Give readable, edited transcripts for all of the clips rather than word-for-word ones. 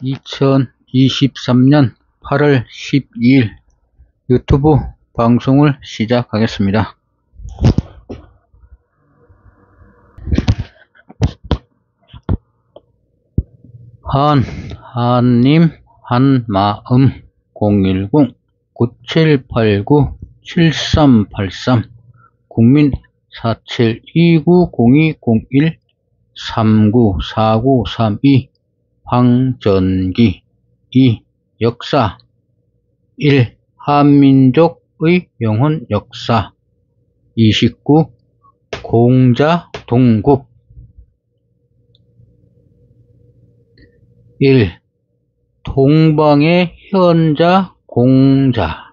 2023년 8월 12일 유튜브 방송을 시작하겠습니다. 한님 한마음 010-9789-7383 국민 4729-0201-394932 황전기 2. 역사 1. 한민족의 영혼 역사 29. 공자 동국 1. 동방의 현자 공자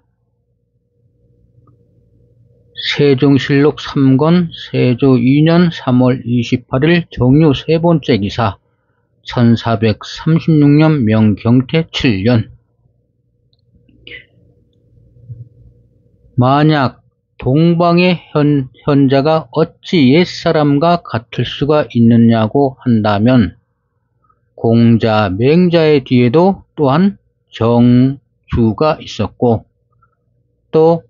세종실록 3권 세조 2년 3월 28일 정유 세 번째 기사 1436년 명경태 7년 만약 동방의 현자가 어찌 옛사람과 같을 수가 있느냐고 한다면 공자, 맹자의 뒤에도 또한 정주가 있었고 또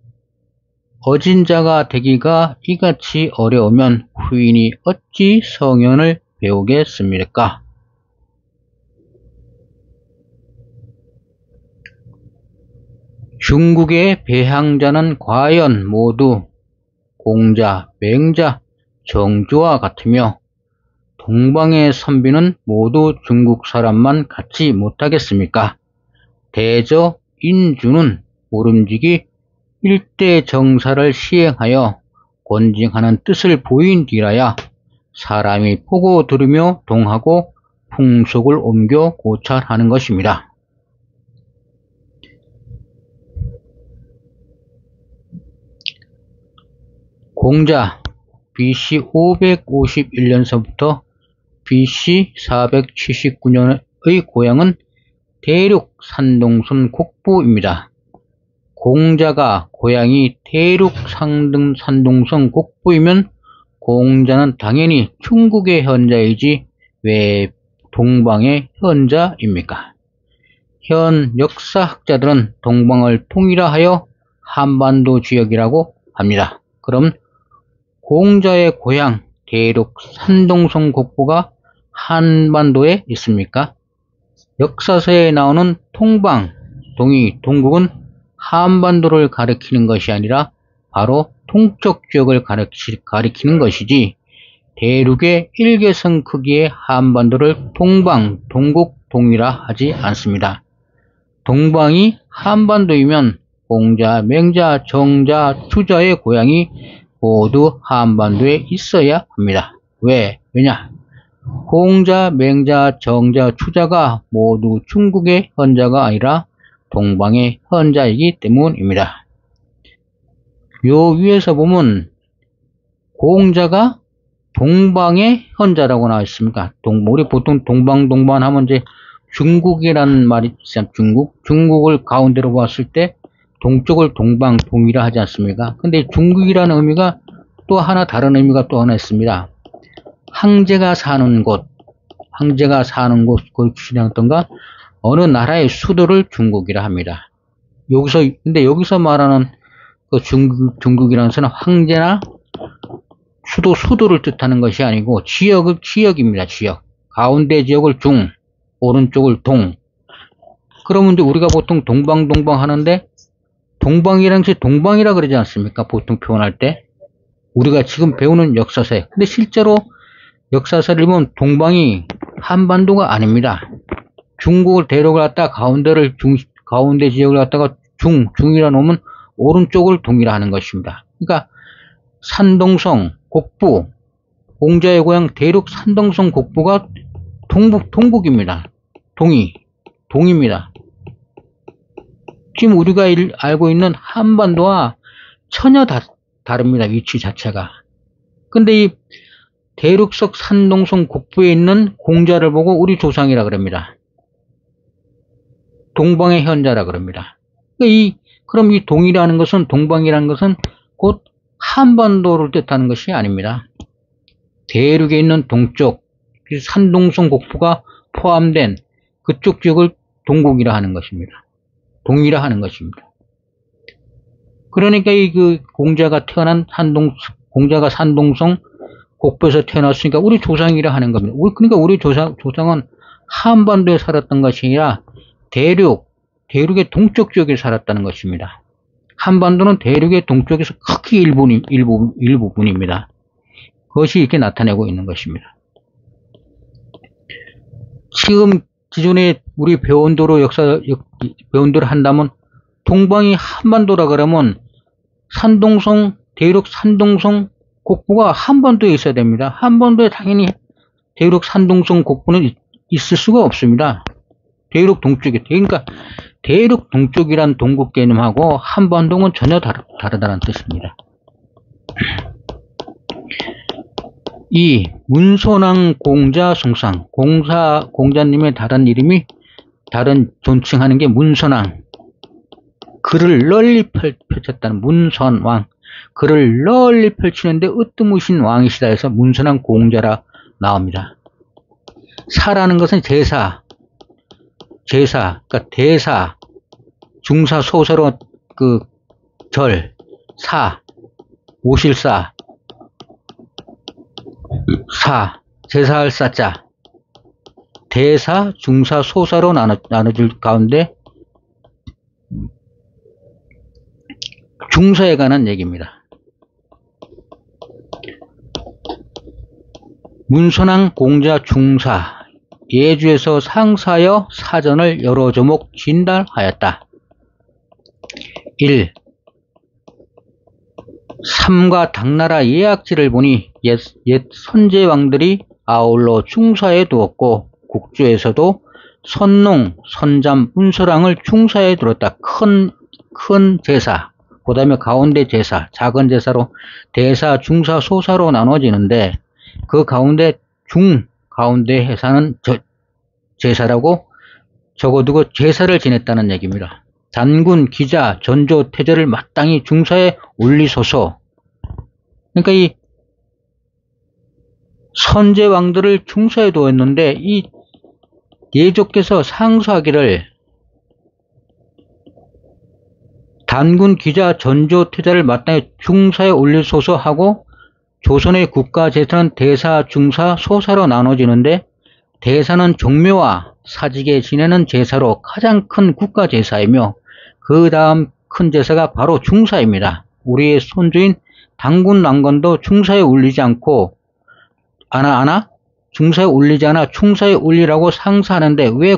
어진자가 되기가 이같이 어려우면 후인이 어찌 성현을 배우겠습니까? 중국의 배향자는 과연 모두 공자, 맹자, 정주와 같으며 동방의 선비는 모두 중국 사람만 같지 못하겠습니까? 대저 인주는 모름지기 일대 정사를 시행하여 권징하는 뜻을 보인 뒤라야 사람이 보고 들으며 동하고 풍속을 옮겨 고찰하는 것입니다. 공자 BC 551년서부터 BC 479년의 고향은 대륙 산동순 곡부입니다. 공자가 고향이 대륙 산동sun 곡부이면 공자는 당연히 중국의 현자이지 왜 동방의 현자입니까? 현 역사학자들은 동방을 통일화하여 한반도 지역이라고 합니다. 그럼 공자의 고향 대륙 산동sun 곡부가 한반도에 있습니까? 역사서에 나오는 통방, 동이, 동국은 한반도를 가리키는 것이 아니라 바로 동쪽 지역을 가리키는 것이지 대륙의 일개성 크기의 한반도를 동방, 동국, 동이라 하지 않습니다. 동방이 한반도이면 공자, 맹자, 정자, 추자의 고향이 모두 한반도에 있어야 합니다. 왜냐? 공자, 맹자, 정자, 추자가 모두 중국의 현자가 아니라 동방의 현자이기 때문입니다. 요 위에서 보면 공자가 동방의 현자라고 나와 있습니까? 우리 보통 동방 하면 이제 중국이라는 말이 있어요. 중국을 가운데로 봤을 때 동쪽을 동방, 동이라 하지 않습니까? 근데 중국이라는 의미가 또 하나 다른 의미가 또 하나 있습니다. 황제가 사는 곳, 그 주장했던가 어느 나라의 수도를 중국이라 합니다. 근데 여기서 말하는 그 중국이라는 것은 황제나 수도를 뜻하는 것이 아니고 지역입니다. 지역. 가운데 지역을 중, 오른쪽을 동. 그러면 이제 우리가 보통 동방 하는데 동방이라는 것이 동방이라 그러지 않습니까? 보통 표현할 때. 우리가 지금 배우는 역사서에. 근데 실제로 역사서를 보면 동방이 한반도가 아닙니다. 중국을 대륙을 갖다가 가운데 지역을 갖다가 중이라 놓으면 오른쪽을 동이라 하는 것입니다. 그러니까 산동성, 곡부, 공자의 고향 대륙 산동성 곡부가 동북입니다. 동입니다. 지금 우리가 알고 있는 한반도와 전혀 다릅니다. 위치 자체가. 근데 이 대륙석 산동성 곡부에 있는 공자를 보고 우리 조상이라 그럽니다. 동방의 현자라 그럽니다. 그럼 이 동이라는 것은, 동방이라는 것은 곧 한반도를 뜻하는 것이 아닙니다. 대륙에 있는 동쪽, 산동성 곡부가 포함된 그쪽 지역을 동국이라 하는 것입니다. 동이라 하는 것입니다. 그러니까 그 공자가 공자가 산동성 곡포에서 태어났으니까 우리 조상이라 하는 겁니다. 그러니까 우리 조상은 한반도에 살았던 것이 아니라 대륙의 동쪽 지역에 살았다는 것입니다. 한반도는 대륙의 동쪽에서 크게 일부분입니다. 그것이 이렇게 나타내고 있는 것입니다. 지금 기존에 우리 배운도를 한다면 동방이 한반도라 그러면 대륙 산동성 곡포가 한반도에 있어야 됩니다. 한반도에 당연히 대륙 산동성 곡포는 있을 수가 없습니다. 대륙 동쪽에. 그러니까 대륙 동쪽이란 동국 개념하고 한반도는 전혀 다르다는 뜻입니다. 이 문선왕 공자 송상. 공자님의 다른 존칭하는 게 문선왕. 글을 널리 펼쳤다는 문선왕. 글을 널리 펼치는데 으뜸으신 왕이시다 해서 문선왕 공자라 나옵니다. 사라는 것은 제사, 그러니까 대사, 중사, 소사로 사, 오실사, 제사할 사자, 대사, 중사, 소사로 나눠질 가운데 중사에 관한 얘기입니다. 문선왕 공자 중사. 예주에서 상사여 사전을 여러 조목 진달하였다. 1. 삼가 당나라 예약지를 보니 옛 선제왕들이 아울러 중사에 두었고 국주에서도 선농, 선잠, 문서랑을 중사에 두었다. 큰 제사, 그 다음에 가운데 제사, 작은 제사로 대사, 중사, 소사로 나눠지는데 그 가운데 가운데 해사는 제사라고 적어두고 제사를 지냈다는 얘기입니다. 단군, 기자, 전조, 태조를 마땅히 중사에 올리소서. 그러니까 이 선제왕들을 중사에 두었는데 이 예조께서 상소하기를 단군, 기자, 전조, 태자를 마땅히 중사에 올리소서 하고 조선의 국가 제사는 대사, 중사, 소사로 나눠지는데 대사는 종묘와 사직에 지내는 제사로 가장 큰 국가 제사이며 그 다음 큰 제사가 바로 중사입니다. 우리의 손주인 단군, 난건도 중사에 올리지 않고 중사에 올리지 않아 충사에 올리라고 상사하는데 왜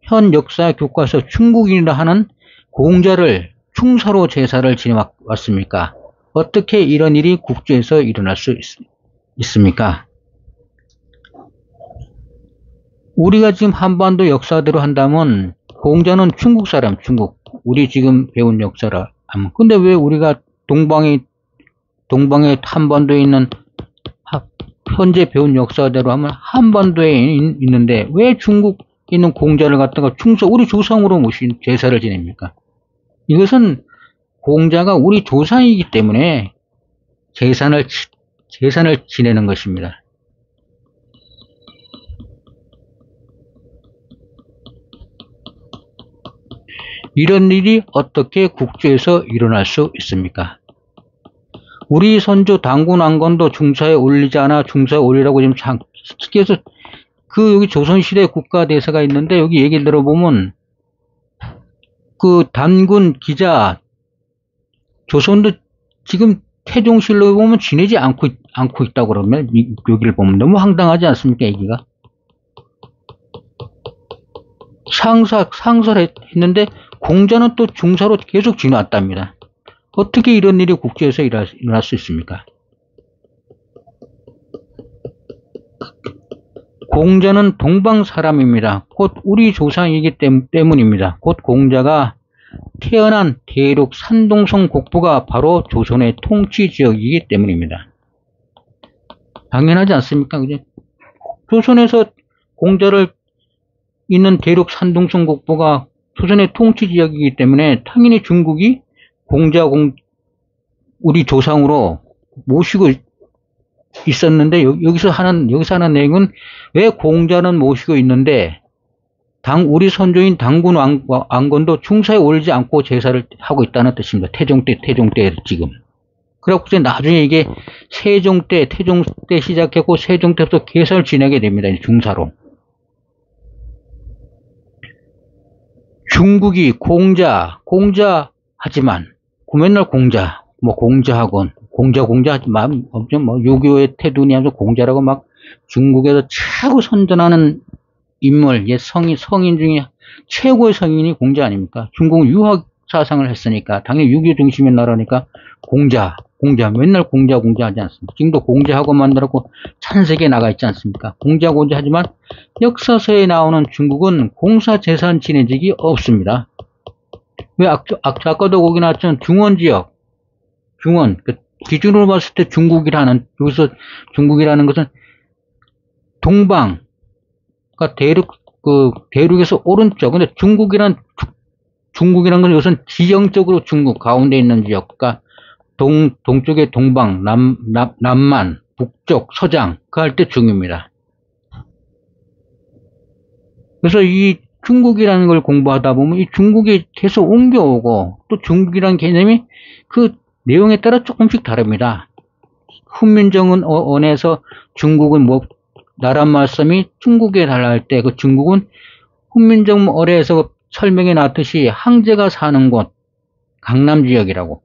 현 역사 교과서 중국인이라 하는 공자를 충사로 제사를 지내왔습니까? 어떻게 이런 일이 국주에서 일어날 수 있습니까? 우리가 지금 한반도 역사대로 한다면 공자는 중국 사람, 우리 지금 배운 역사라 하면. 근데 왜 우리가 동방의 한반도에 있는 현재 배운 역사대로 하면 한반도에 있는데 왜 중국에 있는 공자를 갖다가 우리 조상으로 모신 제사를 지냅니까? 이것은 공자가 우리 조상이기 때문에 제사를 지내는 것입니다. 이런 일이 어떻게 국주에서 일어날 수 있습니까? 우리 선조 단군, 난건도 중사에 올리지 않아 중사에 올리라고 지금 그래서 여기 조선시대 국가대사가 있는데 여기 얘기를 들어보면 그 단군, 기자, 조선도 지금 태종실록에 보면 지내지 않고 있다고 그러면 여기를 보면 너무 황당하지 않습니까, 얘기가? 상사를 했는데 공자는 또 중사로 계속 지내왔답니다. 어떻게 이런 일이 국제에서 일어날 수 있습니까? 공자는 동방 사람입니다. 곧 우리 조상이기 때문입니다. 곧 공자가 태어난 대륙 산동성 곡포가 바로 조선의 통치 지역이기 때문입니다. 당연하지 않습니까? 그죠? 조선에서 공자를 있는 대륙 산동성 곡포가 조선의 통치 지역이기 때문에 당연히 중국이 우리 조상으로 모시고 있었는데 여기서 하는 내용은 왜 공자는 모시고 있는데 우리 선조인 당군 왕건도 충사에 오르지 않고 제사를 하고 있다는 뜻입니다. 태종 때 지금. 그래갖고 나중에 이게 세종 때, 태종 때 시작했고 세종 때부터 계속 지내게 됩니다. 중사로. 중국이 공자하지만 맨날 공자학원, 공자하지만 뭐 6.25의 태둔이 아주 공자라고 막 중국에서 최고 선전하는 인물, 성인 중에 최고의 성인이 공자 아닙니까? 중국은 유학 사상을 했으니까 당연히 유교 중심의 나라니까 공자 맨날 공자 하지 않습니까? 지금도 공자학원 만들었고 찬세계에 나가 있지 않습니까? 공자 하지만 역사서에 나오는 중국은 공사재산 지낸 적이 없습니다. 왜 아까도 거기 나왔지만 중원지역, 그 기준으로 봤을 때 여기서 중국이라는 것은 동방, 그러니까 대륙에서 오른쪽. 근데 중국이란 건 여기서는 지형적으로 중국 가운데 있는 지역. 그러니까 동쪽에 동방, 남만, 북쪽, 서장. 그 할 때 중입니다. 그래서 이 중국이라는 걸 공부하다 보면 이 중국이 계속 옮겨오고 또 중국이라는 개념이 그 내용에 따라 조금씩 다릅니다. 훈민정음 원에서 중국은 나라 말씀이 중국에 달할 때 그 중국은 훈민정음 어뢰에서 설명해 놨듯이 황제가 사는 곳, 강남 지역이라고.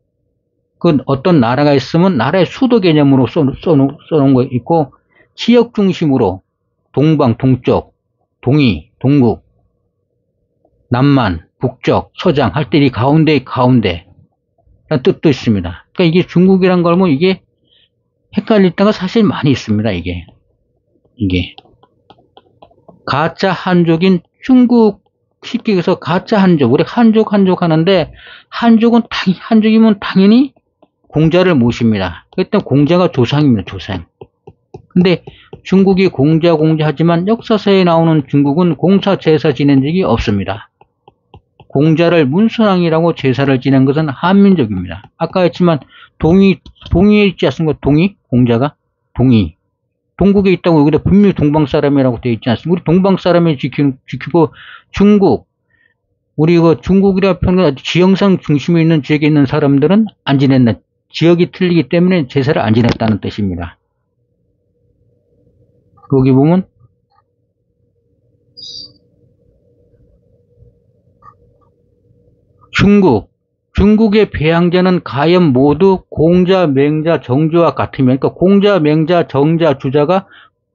그 어떤 나라가 있으면 나라의 수도 개념으로 써놓은 거 있고 지역 중심으로 동방, 동쪽, 동이, 동국, 남만, 북쪽, 서장 할 때 이 가운데 라는 뜻도 있습니다. 그러니까 이게 중국이란 걸 이게 헷갈릴 때가 사실 많이 있습니다. 이게 가짜 한족인 중국, 쉽게 얘기해서 가짜 한족. 우리 한족 하는데 한족이면 당연히 공자를 모십니다. 그때 공자가 조상입니다. 조상. 근데 중국이 공자하지만 역사서에 나오는 중국은 공사 제사 지낸 적이 없습니다. 공자를 문선왕이라고 제사를 지낸 것은 한민족입니다. 아까 했지만 동이에 있지 않습니까? 공자가 동국에 있다고 여기다 분명히 동방 사람이라고 되어 있지 않습니까? 우리 동방 사람이 지키고 중국, 우리 중국이라 표현은 지형상 중심에 있는 지역에 있는 사람들은 안 지냈다. 지역이 틀리기 때문에 제사를 안 지냈다는 뜻입니다. 거기 보면 중국의 배양자는 가연 모두 공자, 맹자, 정주와 같으면, 그러니까 공자, 맹자, 정자, 주자가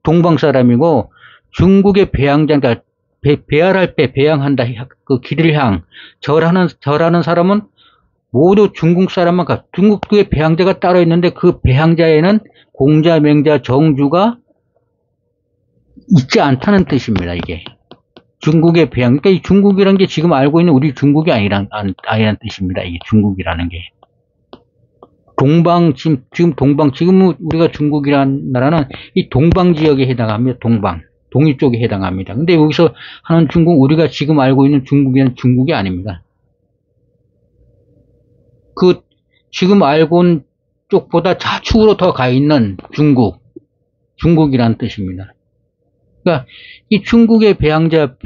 동방 사람이고 중국의 배양자, 그러니까 배알할 때 배양한다, 그 길을 향 절하는 사람은 모두 중국 사람만 중국의 배양자가 따로 있는데 그 배양자에는 공자, 맹자, 정주가 있지 않다는 뜻입니다. 이게 중국의 배양, 그러니까 이 중국이라는 게 지금 알고 있는 우리 중국이 아니란 뜻입니다. 이게 중국이라는 게 지금 우리가 중국이라는 나라는 이 동방 지역에 해당합니다. 동이 쪽에 해당합니다. 근데 여기서 하는 중국, 우리가 지금 알고 있는 중국이란 중국이 아닙니다. 그 지금 알고 온 쪽보다 좌측으로 더 가 있는 중국이라는 뜻입니다. 그러니까 이 중국의 배양자,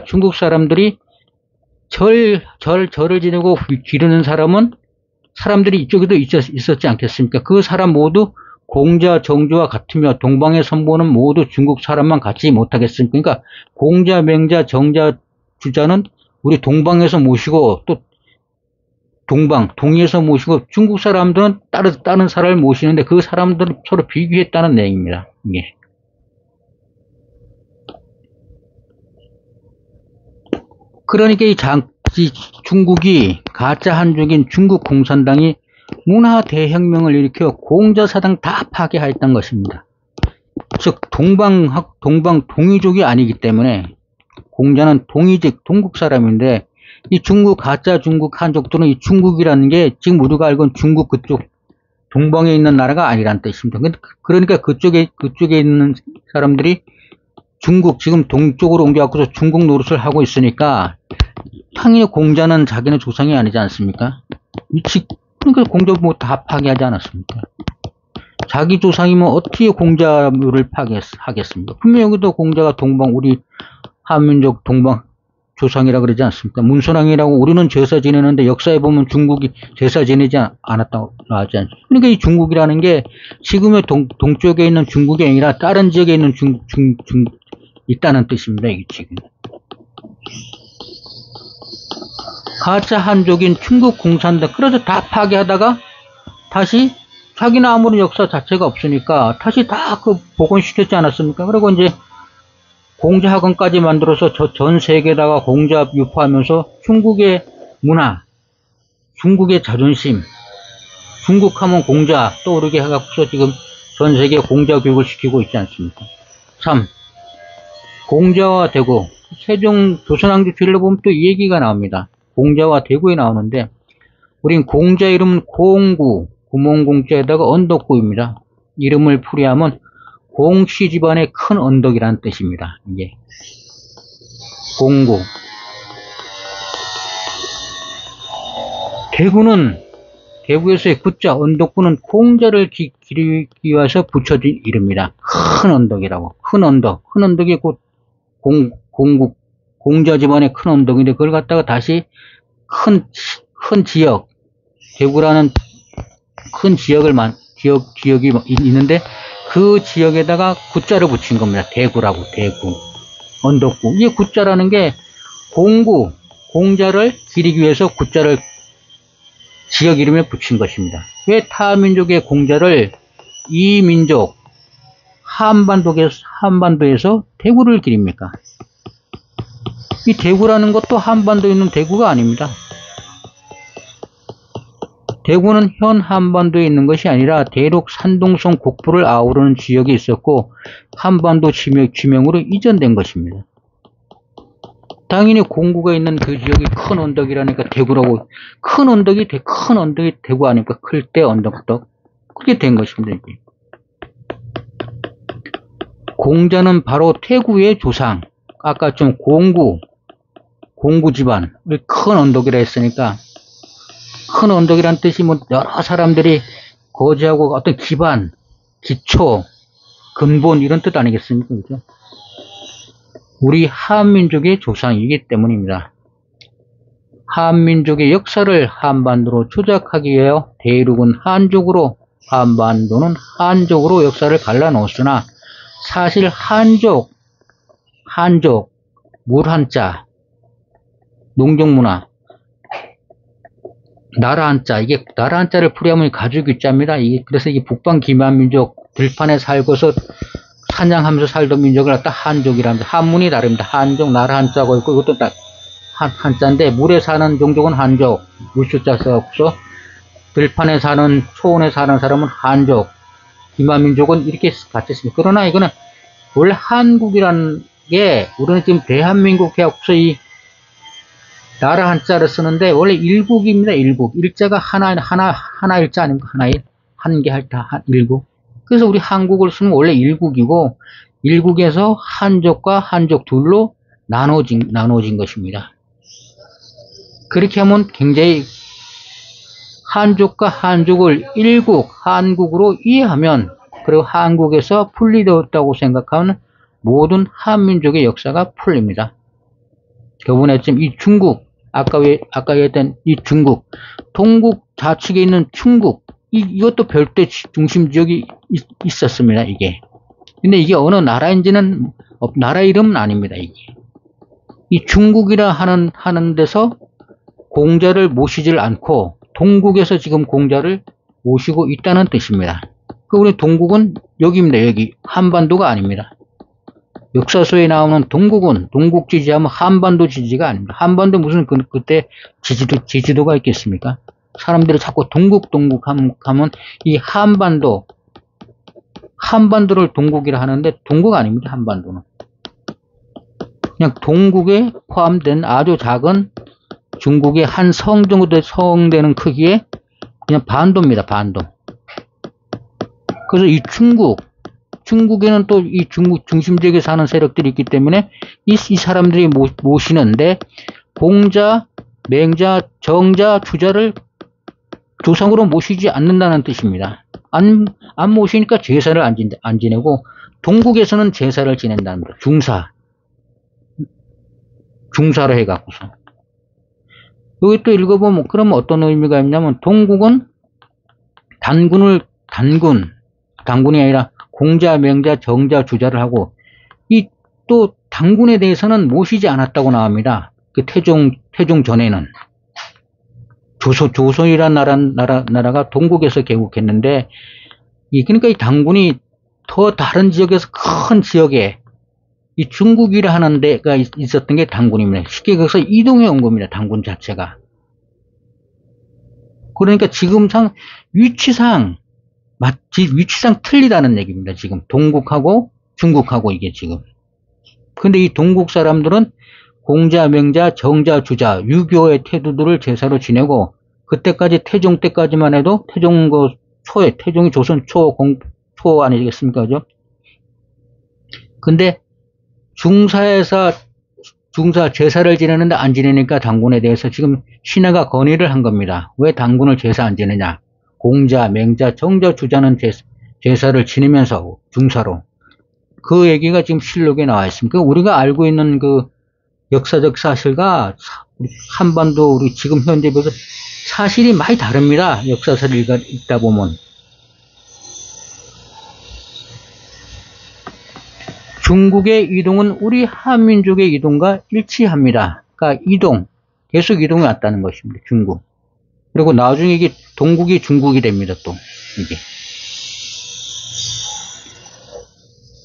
중국 사람들이 절을 지내고 기르는 사람들이 이쪽에도 있었지 않겠습니까? 그 사람 모두 공자, 정주와 같으며 동방의 선보는 모두 중국 사람만 갖지 못하겠습니까? 그러니까 공자, 맹자, 정자, 주자는 우리 동방에서 모시고 또 동이에서 모시고 중국 사람들은 다른 사람을 모시는데 그 사람들은 서로 비교했다는 내용입니다. 이게. 그러니까 이 중국이 가짜 한족인 중국 공산당이 문화 대혁명을 일으켜 공자사당 다 파괴하였던 것입니다. 즉 동이족이 아니기 때문에 공자는 동국 사람인데 이 가짜 중국 한족들은 이 중국이라는 게 지금 우리가 알고 있는 중국 그쪽 동방에 있는 나라가 아니란 뜻입니다. 그러니까 그쪽에 있는 사람들이 지금 동쪽으로 옮겨갖고서 중국 노릇을 하고 있으니까 당연히 공자는 자기는 조상이 아니지 않습니까? 그러니까 공자 다 파괴하지 않았습니까? 자기 조상이면 어떻게 공자를 파괴하겠습니까? 분명히 여기도 공자가 우리 한민족 조상이라 그러지 않습니까? 문선왕이라고 우리는 제사 지내는데 역사에 보면 중국이 제사 지내지 않았다고 하지 않습니까? 그러니까 이 중국이라는 게 지금의 동쪽에 있는 중국이 아니라 다른 지역에 있는 있다는 뜻입니다. 이게 지금. 가짜 한족인 중국 공산당, 그래서 다 파괴하다가 다시 자기는 아무런 역사 자체가 없으니까 다시 다 그 복원시켰지 않았습니까? 그리고 이제 공자학원까지 만들어서 전 세계에다가 공자 유포하면서 중국의 문화, 중국의 자존심, 중국하면 공자 떠오르게 해갖고서 지금 전 세계 공자 교육을 시키고 있지 않습니까? 참, 공자와 대구, 세종 조선왕조 필로 보면 또 이 얘기가 나옵니다. 공자와 대구에 나오는데, 우린 공자 이름은 공구, 구멍공자에다가 언덕구입니다. 이름을 풀이하면 공씨 집안의 큰 언덕이라는 뜻입니다. 이게 공구. 대구에서의 구자, 언덕구는 공자를 기리기 위해서 붙여진 이름이다. 큰 언덕이라고. 큰 언덕이 곧 공자 집안의 큰 언덕인데, 그걸 갖다가 다시 큰 지역, 대구라는 큰 지역이 있는데, 그 지역에다가 구자를 붙인 겁니다. 대구라고, 대구. 언덕구. 이게 구자라는 게 공자를 기리기 위해서 구자를 지역 이름에 붙인 것입니다. 왜 타민족의 공자를 이 민족, 한반도에서 대구를 기립니까? 이 대구라는 것도 한반도에 있는 대구가 아닙니다. 대구는 현 한반도에 있는 것이 아니라 대륙 산둥성 국부를 아우르는 지역이 있었고 한반도 지명으로 이전된 것입니다. 당연히 공구가 있는 그 지역이 큰 언덕이라니까 대구라고. 큰 언덕이 대구 아닙니까? 클 때 언덕. 그렇게 된 것입니다. 이게. 공자는 바로 태구의 조상. 아까 좀 공구 집안, 큰 언덕이라 했으니까, 큰 언덕이란 뜻이 뭐 여러 사람들이 거지하고 어떤 기반, 기초, 근본 이런 뜻 아니겠습니까? 그죠? 우리 한민족의 조상이기 때문입니다. 한민족의 역사를 한반도로 조작하기 위하여 대륙은 한족으로, 한반도는 한족으로 역사를 갈라놓았으나 사실 한족, 물 한자, 농경문화, 나라 한자, 이게 나라 한자를 풀이하면 가죽 유자입니다. 그래서 이게 북방 기만민족, 들판에 살고서 사냥하면서 살던 민족을 갖다 한족이랍니다. 한문이 다릅니다. 한족, 나라 한자고 있고, 이것도 딱 한자인데, 물에 사는 종족은 한족, 물숫자 써서 들판에 사는, 초원에 사는 사람은 한족, 기만민족은 이렇게 같이 씁니다. 그러나 이거는 원래 한국이라는 게, 우리는 지금 대한민국 해갖고서 이 나라 한자를 쓰는데 원래 일국입니다. 일국. 일자가 하나 일자 아닙니까? 한 개 할자 일국. 그래서 우리 한국을 쓰면 원래 일국이고, 일국에서 한족과 한족 둘로 나눠진 것입니다. 그렇게 하면 굉장히 한족과 한족을 일국, 한국으로 이해하면, 그리고 한국에서 분리되었다고 생각하면 모든 한민족의 역사가 풀립니다. 저번에 지금 이 중국, 아까 얘기했던 이 중국, 동국 좌측에 있는 중국, 이것도 별도의 중심 지역이 있었습니다, 이게. 근데 이게 어느 나라인지는, 나라 이름은 아닙니다, 이게. 이 중국이라 하는 데서 공자를 모시질 않고, 동국에서 지금 공자를 모시고 있다는 뜻입니다. 우리 동국은 여기입니다, 여기. 한반도가 아닙니다. 역사서에 나오는 동국은, 동국 지지하면 한반도 지지가 아닙니다. 한반도 무슨 그때 지지도가 있겠습니까? 사람들이 자꾸 동국 하면 이 한반도를 동국이라 하는데 동국 아닙니다. 한반도는. 그냥 동국에 포함된 아주 작은 중국의 한 성 정도 성되는 크기의 그냥 반도입니다. 반도. 그래서 이 중국에는 또 이 중국 중심 지역에 사는 세력들이 있기 때문에 이 사람들이 모시는데, 공자, 맹자, 정자, 주자를 조상으로 모시지 않는다는 뜻입니다. 안 모시니까 제사를 안 지내고, 동국에서는 제사를 지낸다는 겁니다. 중사로 해갖고서. 여기 또 읽어보면, 그러면 어떤 의미가 있냐면, 동국은 단군이 아니라 공자, 명자, 정자, 주자를 하고, 이 또 단군에 대해서는 모시지 않았다고 나옵니다. 그 태종 전에는. 조선이라는 나라가 동국에서 개국했는데, 그러니까 이 단군이 더 다른 지역에서 큰 지역에 이 중국이라 하는 데가 있었던 게 단군입니다. 쉽게 그래서 이동해 온 겁니다. 단군 자체가. 그러니까 지금상 위치상 틀리다는 얘기입니다. 지금 동국하고 중국하고 이게 지금. 근데 이 동국 사람들은 공자, 명자, 정자, 주자, 유교의 태도들을 제사로 지내고, 그때까지 태종 때까지만 해도 태종이 조선 초 아니겠습니까? 그죠? 근데 중사 제사를 지내는데 안 지내니까 단군에 대해서 지금 신하가 건의를 한 겁니다. 왜 단군을 제사 안 지내냐? 공자, 명자, 정자, 주자는 제사를 지내면서 중사로. 그 얘기가 지금 실록에 나와 있습니다. 우리가 알고 있는 그 역사적 사실과 한반도 우리 지금 현재 비해서 사실이 많이 다릅니다. 역사서를 읽다 보면. 중국의 이동은 우리 한민족의 이동과 일치합니다. 그러니까 계속 이동이 왔다는 것입니다. 중국. 그리고 나중에 이게 동국이 중국이 됩니다. 또 이게.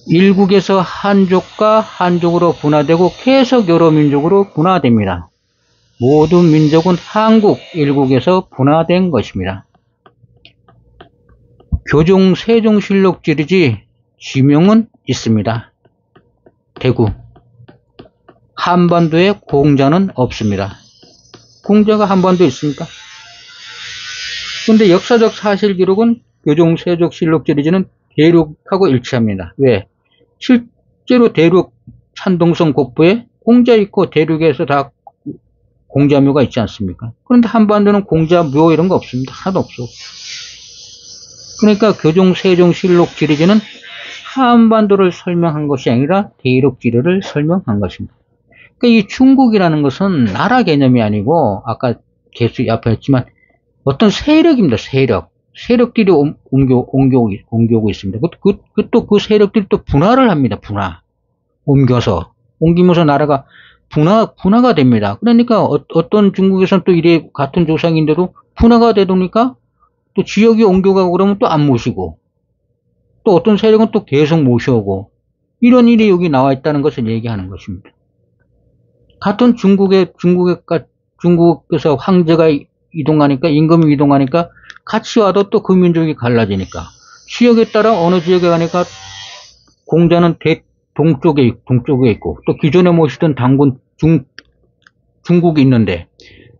일국에서 한족과 한족으로 분화되고 계속 여러 민족으로 분화됩니다. 모든 민족은 한국 일국에서 분화된 것입니다. 교종 세종실록 지리지 지명은 있습니다. 대구. 한반도에 공자는 없습니다. 공자가 한반도에 있습니까? 근데 역사적 사실 기록은 교종 세종실록 지리지는 대륙하고 일치합니다. 왜? 실제로 대륙 산동성 곡부에 공자 있고 대륙에서 다 공자묘가 있지 않습니까? 그런데 한반도는 공자묘 이런 거 없습니다. 하나도 없어. 그러니까 교종 세종실록 지리지는 한반도를 설명한 것이 아니라 대륙 지리를 설명한 것입니다. 그러니까 이 중국이라는 것은 나라 개념이 아니고 아까 개수 앞에 했지만 어떤 세력입니다. 세력들이 옮겨오고 있습니다. 또 그 세력들이 또 분화를 합니다. 옮기면서 나라가 분화가 됩니다. 그러니까 어떤 중국에서는 또 이래 같은 조상인데도 분화가 되다 보니까 또 지역이 옮겨가고 그러면 또 안 모시고, 또 어떤 세력은 또 계속 모셔오고, 이런 일이 여기 나와 있다는 것을 얘기하는 것입니다. 같은 중국에서 황제가 이동하니까, 임금이 이동하니까 같이 와도 또 그 민족이 갈라지니까, 지역에 따라 어느 지역에 가니까 공자는 동쪽에 있고, 또 기존에 모시던 단군 중국이 있는데,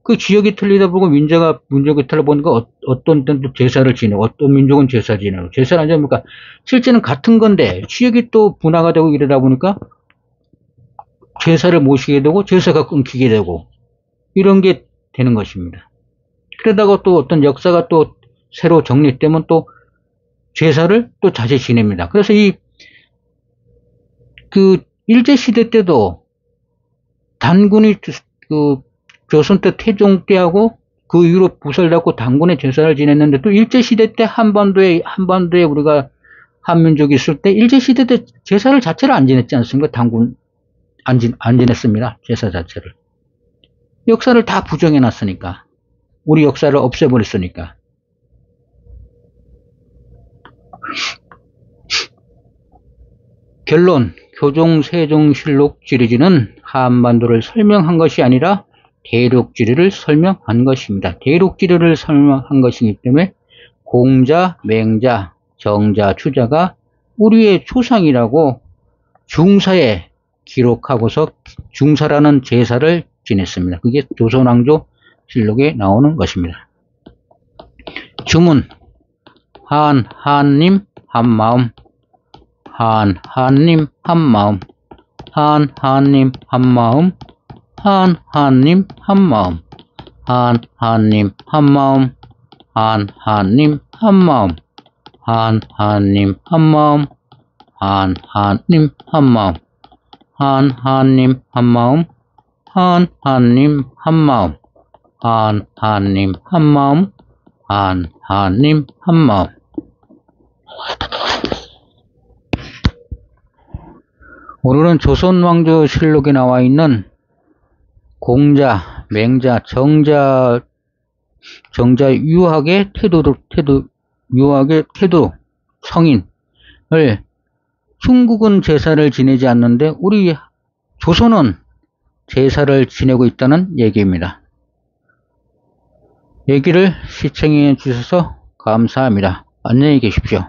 그 지역이 틀리다 보고 민족이 틀려 보니까 어떤 때는 또 제사를 지내고, 어떤 민족은 제사 지내고, 제사를 안 지내니까, 실제는 같은 건데, 지역이 또 분화가 되고 이러다 보니까, 제사를 모시게 되고, 제사가 끊기게 되고, 이런 게 되는 것입니다. 그러다가 또 어떤 역사가 또 새로 정립되면 또 제사를 또 자주 지냅니다. 그래서 일제시대 때도 단군이 조선 때 태종 때하고 그 이후로 부설되고 단군의 제사를 지냈는데 또 일제시대 때 한반도에 우리가 한민족이 있을 때 일제시대 때 제사를 자체를 안 지냈지 않습니까? 단군 안 지냈습니다. 제사 자체를. 역사를 다 부정해 놨으니까. 우리 역사를 없애버렸으니까. 결론, 교종 세종실록 지리지는 한반도를 설명한 것이 아니라 대륙 지리를 설명한 것입니다. 대륙 지리를 설명한 것이기 때문에 공자, 맹자, 정자, 주자가 우리의 조상이라고 중사에 기록하고서 중사라는 제사를 지냈습니다. 그게 조선왕조 실록에 나오는 것입니다. 주문, 한님 한마음, 한님 한마음, 한님 한마음, 한님 한마음, 한님 한마음, 한님 한마음, 한님 한마음, 한님 한마음, 한님 한마음, 하나님 한마음, 하나님 한마음, 하나님 한마음. 오늘은 조선왕조실록에 나와 있는 공자, 맹자, 정자 유학의 유학의 태도, 성인을 중국은 제사를 지내지 않는데 우리 조선은 제사를 지내고 있다는 얘기입니다. 얘기를 시청해 주셔서 감사합니다. 안녕히 계십시오.